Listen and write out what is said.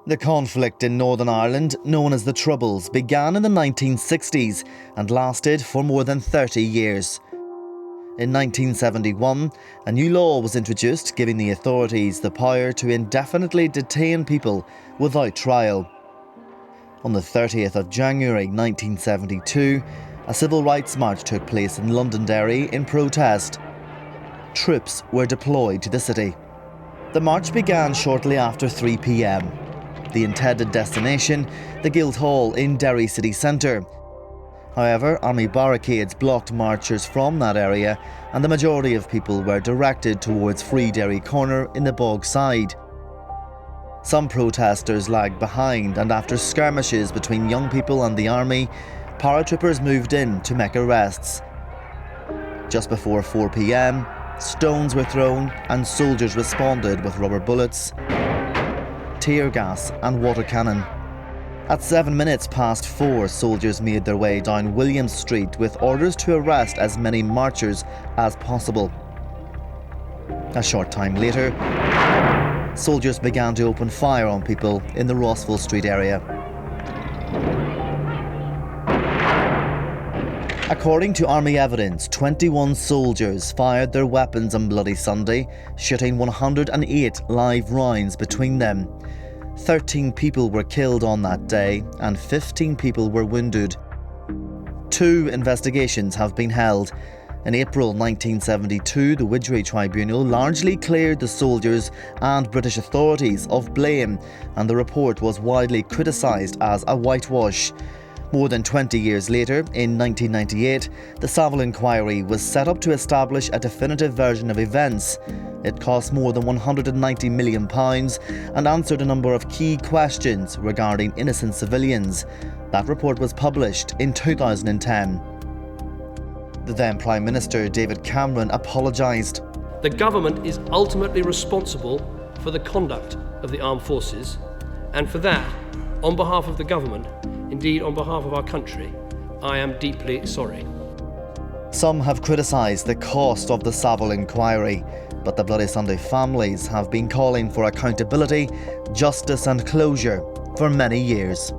The conflict in Northern Ireland, known as the Troubles, began in the 1960s and lasted for more than 30 years. In 1971, a new law was introduced giving the authorities the power to indefinitely detain people without trial. On the 30th of January 1972, a civil rights march took place in Londonderry in protest. Troops were deployed to the city. The march began shortly after 3 p.m. The intended destination, the Guildhall in Derry city centre. However, army barricades blocked marchers from that area and the majority of people were directed towards Free Derry Corner in the Bogside. Some protesters lagged behind, and after skirmishes between young people and the army, paratroopers moved in to make arrests. Just before 4 p.m, stones were thrown and soldiers responded with rubber bullets, tear gas and water cannon. At 7 minutes past 4, soldiers made their way down William Street with orders to arrest as many marchers as possible. A short time later, soldiers began to open fire on people in the Rossville Street area. According to army evidence, 21 soldiers fired their weapons on Bloody Sunday, shooting 108 live rounds between them. 13 people were killed on that day and 15 people were wounded. 2 investigations have been held. In April 1972, the Widgery Tribunal largely cleared the soldiers and British authorities of blame, and the report was widely criticised as a whitewash. More than 20 years later, in 1998, the Savile Inquiry was set up to establish a definitive version of events. It cost more than £190 million and answered a number of key questions regarding innocent civilians. That report was published in 2010. The then Prime Minister David Cameron apologised. The government is ultimately responsible for the conduct of the armed forces, and for that, on behalf of the government, indeed on behalf of our country, I am deeply sorry. Some have criticised the cost of the Savile Inquiry, but the Bloody Sunday families have been calling for accountability, justice and closure for many years.